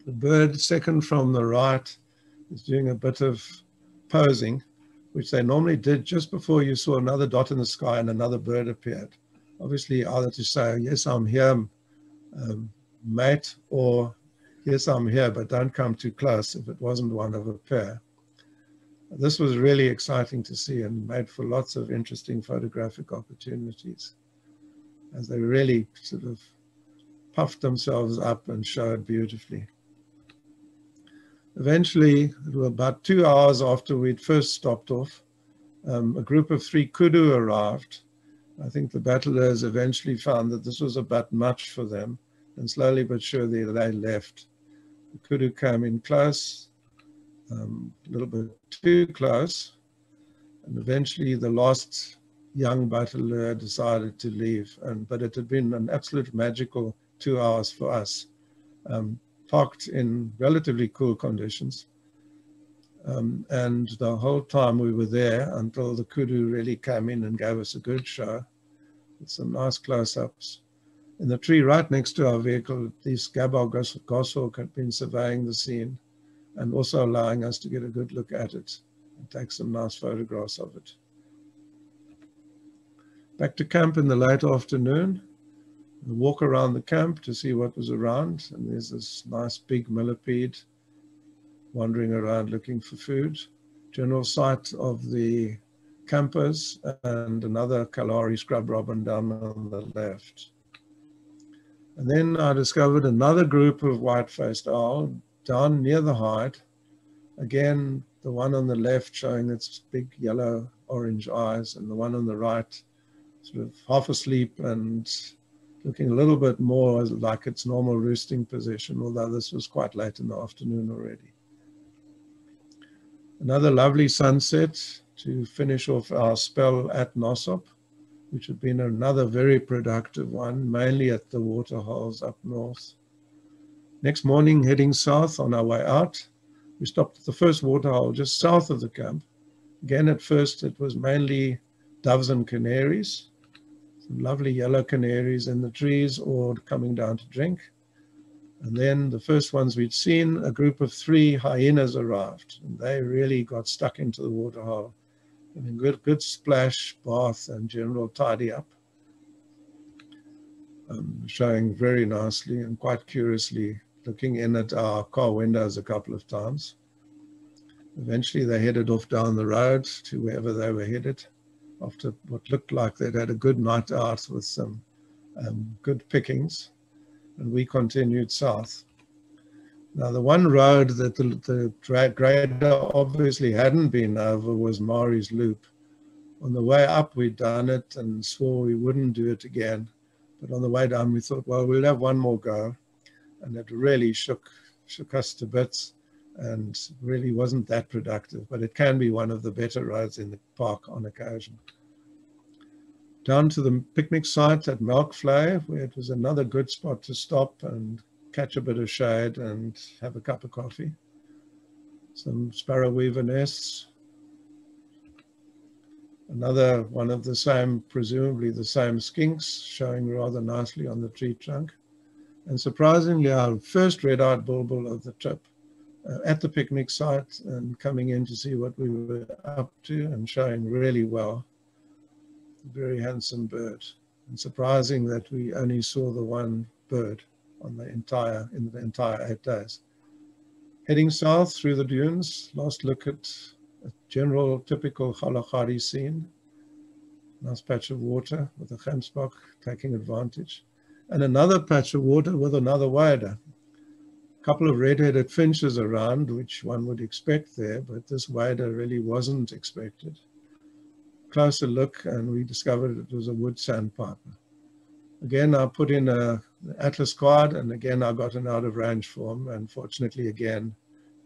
A: The bird second from the right is doing a bit of posing, which they normally did just before you saw another dot in the sky and another bird appeared. Obviously, either to say, yes, I'm here, mate, or yes, I'm here, but don't come too close if it wasn't one of a pair. This was really exciting to see and made for lots of interesting photographic opportunities, as they really sort of puffed themselves up and showed beautifully. Eventually, it was about 2 hours after we'd first stopped off, a group of 3 kudu arrived. I think the battlers eventually found that this was a bit much for them, and slowly but surely they left. The kudu came in close, a little bit too close, and eventually the last young battler decided to leave. But it had been an absolute magical 2 hours for us. Parked in relatively cool conditions. And the whole time we were there until the kudu really came in and gave us a good show with some nice close-ups. In the tree right next to our vehicle, these Kgalagadi goshawk had been surveying the scene and also allowing us to get a good look at it and take some nice photographs of it. Back to camp in the late afternoon. We walk around the camp to see what was around, and there's this nice big millipede wandering around looking for food. General sight of the campers and another Kalahari scrub robin down on the left. And then I discovered another group of white-faced owl down near the hide. Again, the one on the left showing its big yellow-orange eyes, and the one on the right sort of half asleep and looking a little bit more like its normal roosting position, although this was quite late in the afternoon already. Another lovely sunset to finish off our spell at Nosop, which had been another very productive one, mainly at the waterholes up north. Next morning, heading south on our way out, we stopped at the first waterhole just south of the camp. Again, at first, it was mainly doves and canaries. Some lovely yellow canaries in the trees or coming down to drink. And then the first ones we'd seen, a group of 3 hyenas arrived, and they really got stuck into the waterhole. And a good splash, bath, and general tidy up. Showing very nicely and quite curiously, looking in at our car windows a couple of times. Eventually they headed off down the road to wherever they were headed, after what looked like they'd had a good night out with some good pickings, and we continued south. Now, the one road that the grader obviously hadn't been over was Mari's Loop. On the way up, we'd done it and swore we wouldn't do it again. But on the way down, we thought, well, we'll have one more go. And it really shook us to bits and really wasn't that productive, but it can be one of the better roads in the park on occasion. Down to the picnic site at Melkvlei, where it was another good spot to stop and catch a bit of shade and have a cup of coffee. Some sparrow weaver nests. Another one of the same, presumably the same skinks, showing rather nicely on the tree trunk. And surprisingly, our first red-eyed bulbul of the trip at the picnic site, and coming in to see what we were up to and showing really well. Very handsome bird, and surprising that we only saw the one bird in the entire 8 days. Heading south through the dunes, last look at a general typical Kgalagadi scene. Nice patch of water with a gemsbok taking advantage, and another patch of water with another wader. A couple of red-headed finches around, which one would expect there, but this wader really wasn't expected. Closer look, and we discovered it was a wood sandpiper. Again, I put in an atlas card, and again, I got an out of range form, and fortunately, again,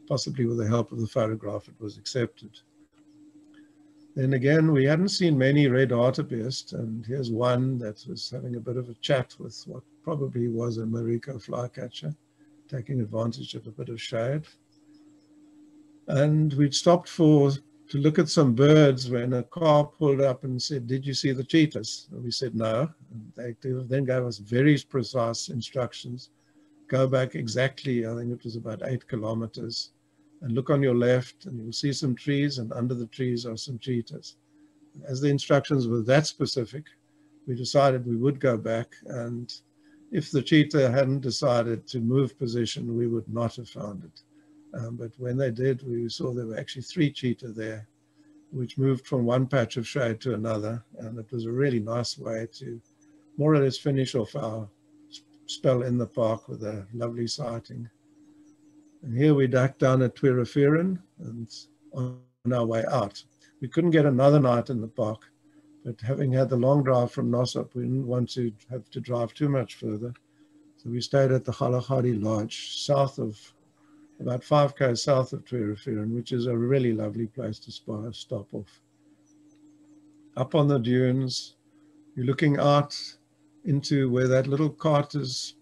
A: possibly with the help of the photograph, it was accepted. Then again, we hadn't seen many red hartebeest, and here's one that was having a bit of a chat with what probably was a Mariko flycatcher, taking advantage of a bit of shade. And we'd stopped to look at some birds when a car pulled up and said, "Did you see the cheetahs?" And we said no. And they then gave us very precise instructions. Go back exactly, I think it was about 8 kilometers, and look on your left, and you'll see some trees, and under the trees are some cheetahs. As the instructions were that specific, we decided we would go back, and if the cheetah hadn't decided to move position, we would not have found it. But when they did, we saw there were actually 3 cheetah there, which moved from one patch of shade to another. And it was a really nice way to more or less finish off our spell in the park with a lovely sighting. And here we ducked down at Tuirafiran and on our way out. We couldn't get another night in the park, but having had the long drive from Nosop, we didn't want to have to drive too much further. So we stayed at the Kgalagadi Lodge, about 5 km south of Tuirafiran, which is a really lovely place to stop off. Up on the dunes, you're looking out into where that little cart is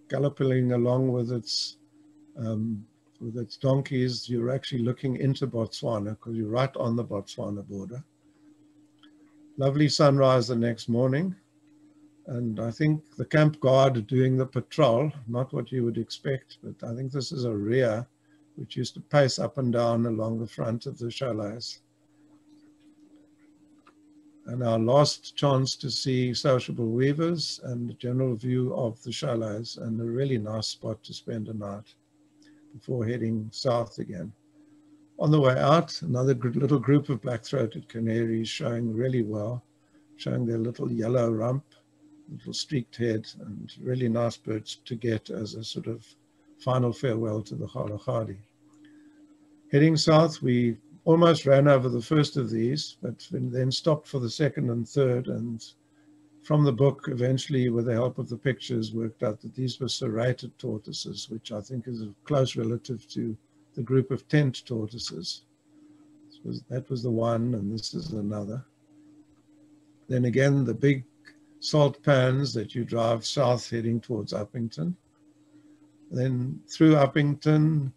A: galloping along with its donkeys. You're actually looking into Botswana because you're right on the Botswana border. Lovely sunrise the next morning. And I think the camp guard doing the patrol, not what you would expect, but I think this is a rhea which used to pace up and down along the front of the chalets. And our last chance to see sociable weavers and a general view of the chalets, and a really nice spot to spend a night before heading south again. On the way out, another little group of black-throated canaries showing really well, showing their little yellow rump, little streaked head, and really nice birds to get as a sort of final farewell to the Kgalagadi. Heading south, we almost ran over the first of these, but then stopped for the second and third, and from the book, eventually, with the help of the pictures, worked out that these were serrated tortoises, which I think is a close relative to the group of tent tortoises. That was the one, and this is another. Then again, the big salt pans that you drive south heading towards Uppington. Then through Uppington,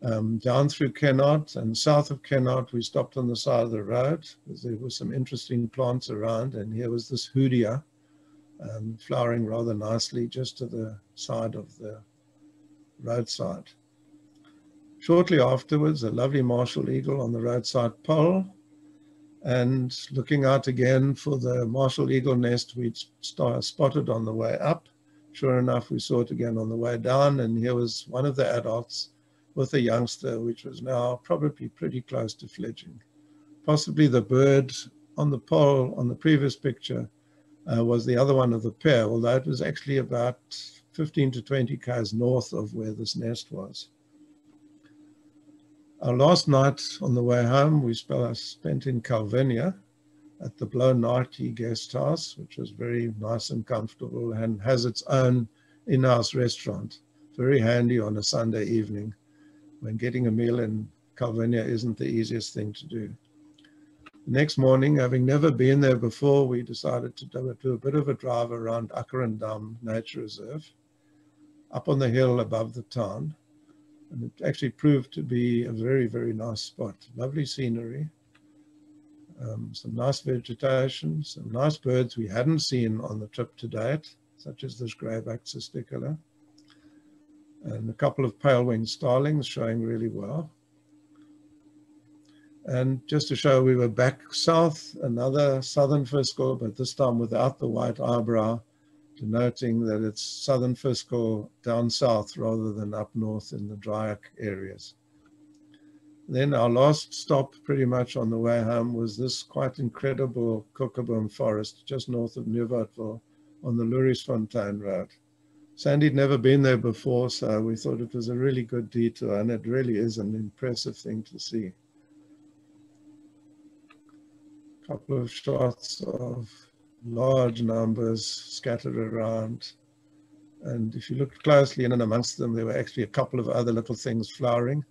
A: down through Kennard, and south of Kennard, we stopped on the side of the road because there were some interesting plants around, and here was this hoodia flowering rather nicely just to the side of the roadside. Shortly afterwards, a lovely martial eagle on the roadside pole, and looking out again for the martial eagle nest we'd spotted on the way up. Sure enough, we saw it again on the way down, and here was one of the adults with a youngster, which was now probably pretty close to fledging. Possibly the bird on the pole on the previous picture was the other one of the pair, although it was actually about 15 to 20 km north of where this nest was. Our last night on the way home, we spent in Calvinia at the Blow-Narty guest house, which was very nice and comfortable and has its own in-house restaurant. Very handy on a Sunday evening when getting a meal in Calvinia isn't the easiest thing to do. The next morning, having never been there before, we decided to do a bit of a drive around Akkerendam Nature Reserve, up on the hill above the town. And it actually proved to be a very, very nice spot. Lovely scenery, some nice vegetation, some nice birds we hadn't seen on the trip to date, such as this grey-backed cisticola, and a couple of pale-winged starlings showing really well. And just to show we were back south, another southern fiscal, but this time without the white eyebrow, denoting that it's southern fiscal down south rather than up north in the drier areas. Then our last stop pretty much on the way home was this quite incredible Kookaburra Forest just north of Nieuwoudtville on the Louriesfontein Road. Sandy'd never been there before, so we thought it was a really good detour, and it really is an impressive thing to see. A couple of shots of large numbers scattered around. And if you looked closely in and amongst them, there were actually a couple of other little things flowering.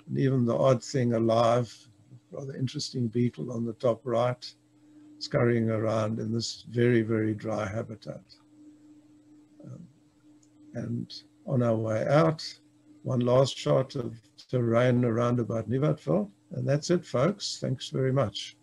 A: And even the odd thing alive, rather interesting beetle on the top right, scurrying around in this very, very dry habitat. And on our way out, one last shot of terrain around about Nieuwoudtville. And that's it, folks. Thanks very much.